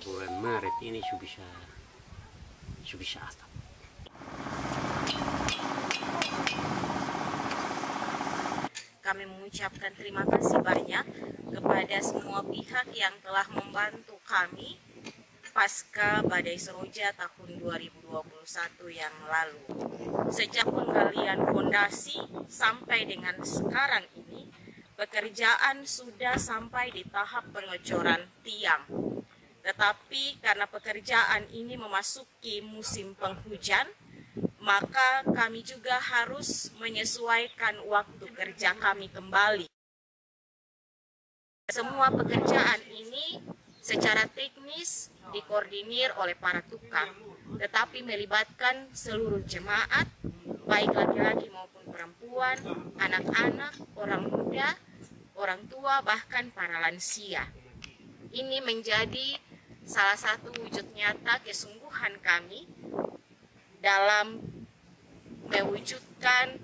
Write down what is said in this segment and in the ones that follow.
bulan Maret ini sudah bisa atap. Kami mengucapkan terima kasih banyak kepada semua pihak yang telah membantu kami pasca Badai Seroja tahun 2021 yang lalu. Sejak penggalian fondasi sampai dengan sekarang ini, pekerjaan sudah sampai di tahap pengecoran tiang. Tetapi karena pekerjaan ini memasuki musim penghujan, maka kami juga harus menyesuaikan waktu kerja kami kembali. Semua pekerjaan ini secara teknis dikoordinir oleh para tukang, tetapi melibatkan seluruh jemaat, baik laki-laki maupun perempuan, anak-anak, orang muda, orang tua, bahkan para lansia. Ini menjadi salah satu wujud nyata kesungguhan kami dalam mewujudkan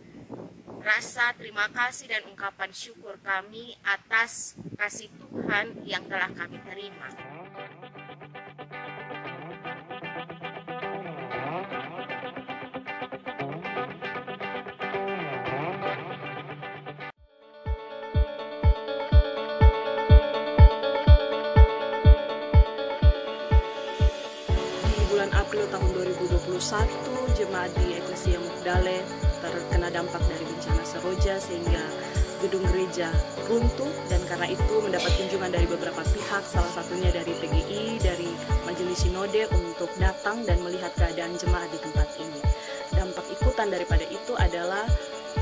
rasa terima kasih dan ungkapan syukur kami atas kasih Tuhan yang telah kami terima. Bulan April tahun 2021, jemaat di Eklesia Mukdale terkena dampak dari bencana Seroja sehingga gedung gereja runtuh, dan karena itu mendapat kunjungan dari beberapa pihak, salah satunya dari PGI, dari Majelis Sinode untuk datang dan melihat keadaan jemaat di tempat ini. Dampak ikutan daripada itu adalah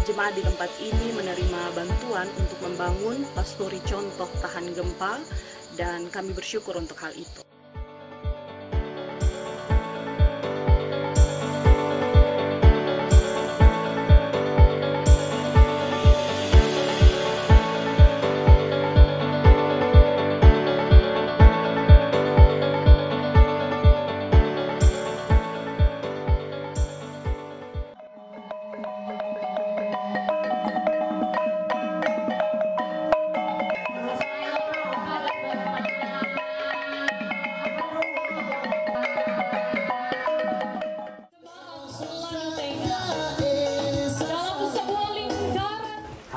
jemaat di tempat ini menerima bantuan untuk membangun pastori contoh tahan gempa, dan kami bersyukur untuk hal itu.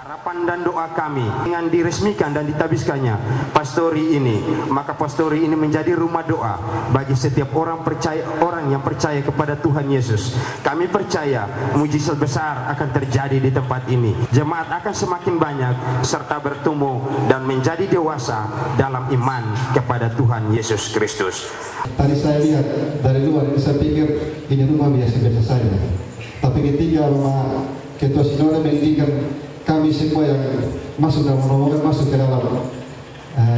Harapan dan doa kami dengan diresmikan dan ditabiskannya pastori ini, maka pastori ini menjadi rumah doa bagi setiap orang yang percaya kepada Tuhan Yesus. Kami percaya mujizat besar akan terjadi di tempat ini. Jemaat akan semakin banyak serta bertumbuh dan menjadi dewasa dalam iman kepada Tuhan Yesus Kristus. Tadi saya lihat dari luar, saya pikir ini rumah biasa-biasa saja. Tapi ketika rumah Ketua Sinode mengizinkan kami semua yang masuk dalam rombongan masuk ke dalam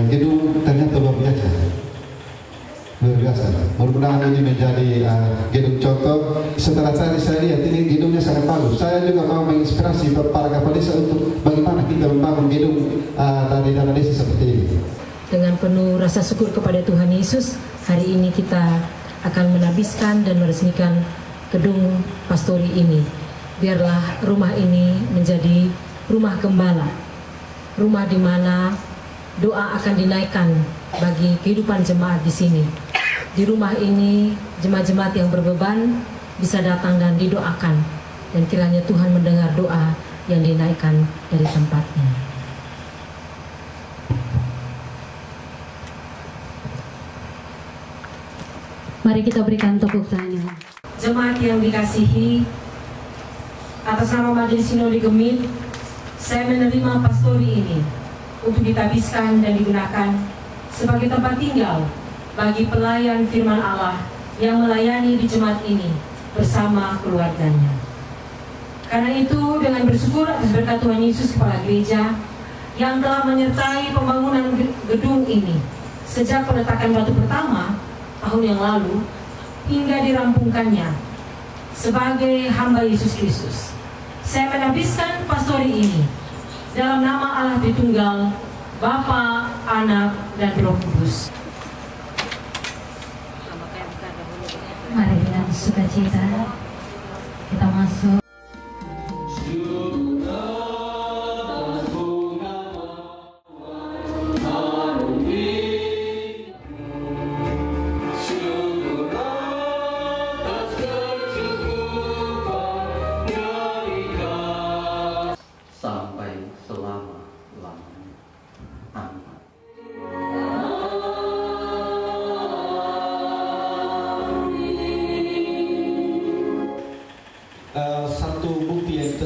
gedung, ternyata luar biasa. Mudah-mudahan ini menjadi gedung contoh. Setelah tadi saya lihat ini gedungnya sangat bagus. Saya juga mau menginspirasi para kepala desa untuk bagaimana kita membangun gedung dari dana desa seperti ini. Dengan penuh rasa syukur kepada Tuhan Yesus, hari ini kita akan menabiskan dan meresmikan gedung pastori ini. Biarlah rumah ini menjadi rumah gembala, rumah di mana doa akan dinaikkan bagi kehidupan jemaat di sini. Di rumah ini, jemaat-jemaat yang berbeban bisa datang dan didoakan, dan kiranya Tuhan mendengar doa yang dinaikkan dari tempatnya. Mari kita berikan tepuk tangan. Jemaat yang dikasihi, atas nama Majelis Sinode Gemit, saya menerima pastori ini untuk ditabiskan dan digunakan sebagai tempat tinggal bagi pelayan firman Allah yang melayani di jemaat ini bersama keluarganya. Karena itu, dengan bersyukur atas berkat Tuhan Yesus Kepala Gereja yang telah menyertai pembangunan gedung ini sejak peletakan batu pertama tahun yang lalu hingga dirampungkannya, sebagai hamba Yesus Kristus, saya menabiskan pastori ini dalam nama Allah Tritunggal, Bapa, Anak, dan Roh Kudus. Mari dengan sukacita kita masuk.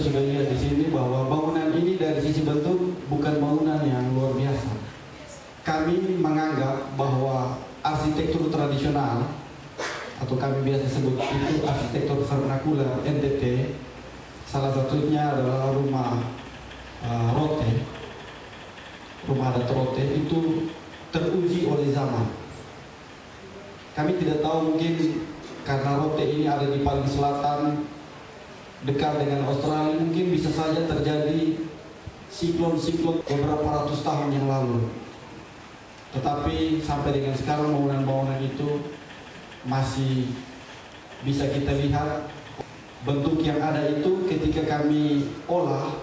sudah lihat di sini bahwa bangunan ini dari sisi bentuk bukan bangunan yang luar biasa. Kami menganggap bahwa arsitektur tradisional atau kami biasa sebut itu arsitektur vernakular NTT, salah satunya adalah rumah Rote, rumah adat Rote itu teruji oleh zaman. Kami tidak tahu, mungkin karena Rote ini ada di paling selatan dekat dengan Australia, mungkin bisa saja terjadi siklon-siklon beberapa ratus tahun yang lalu. Tetapi sampai dengan sekarang bangunan-bangunan itu masih bisa kita lihat. Bentuk yang ada itu ketika kami olah,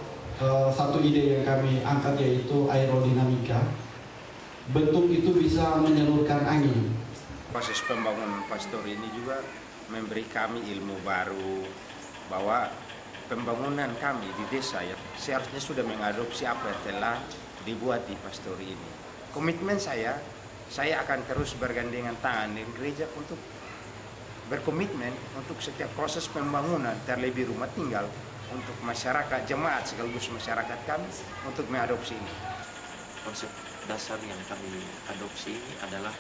satu ide yang kami angkat yaitu aerodinamika. Bentuk itu bisa menyalurkan angin. Proses pembangunan pastori ini juga memberi kami ilmu baru bahwa pembangunan kami di desa ya seharusnya sudah mengadopsi apa yang telah dibuat di pastori ini. Komitmen saya akan terus bergandengan tangan dengan gereja untuk berkomitmen untuk setiap proses pembangunan, terlebih rumah tinggal untuk masyarakat jemaat sekaligus masyarakat kami untuk mengadopsi ini. Konsep dasar yang kami adopsi ini adalah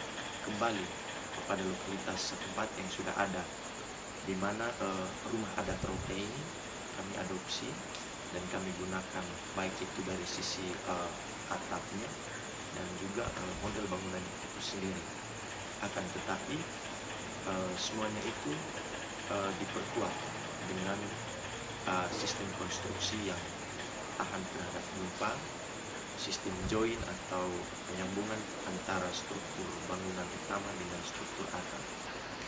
kembali kepada lokalitas setempat yang sudah ada, di mana rumah adat Rote ini kami adopsi dan kami gunakan baik itu dari sisi atapnya dan juga model bangunan itu sendiri. Akan tetapi semuanya itu diperkuat dengan sistem konstruksi yang tahan terhadap gempa, sistem join atau penyambungan antara struktur bangunan utama dengan struktur atap.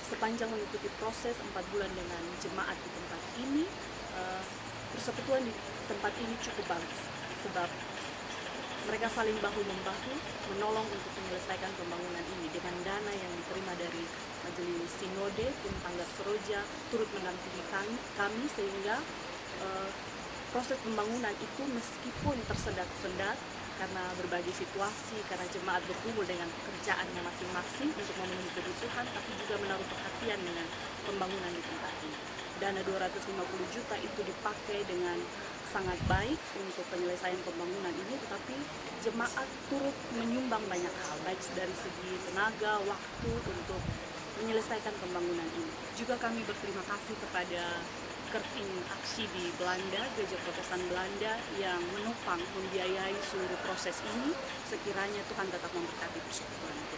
Sepanjang mengikuti proses 4 bulan dengan jemaat di tempat ini, persekutuan di tempat ini cukup bagus, sebab mereka saling bahu-membahu menolong untuk menyelesaikan pembangunan ini dengan dana yang diterima dari Majelis Sinode. Tim Tanggap Seroja turut mendampingi kami sehingga proses pembangunan itu meskipun tersendat-sendat karena berbagai situasi, karena jemaat berkumpul dengan pekerjaannya masing-masing untuk memenuhi kebutuhan, tapi juga menaruh perhatian dengan pembangunan di tempat ini. Dana 250 juta itu dipakai dengan sangat baik untuk penyelesaian pembangunan ini, tetapi jemaat turut menyumbang banyak hal, baik dari segi tenaga, waktu untuk menyelesaikan pembangunan ini. Juga kami berterima kasih kepada Kerting Aksi di Belanda, Gereja Protestan Belanda yang menopang, membiayai seluruh proses ini. Sekiranya Tuhan tetap memberkati persekutuan itu.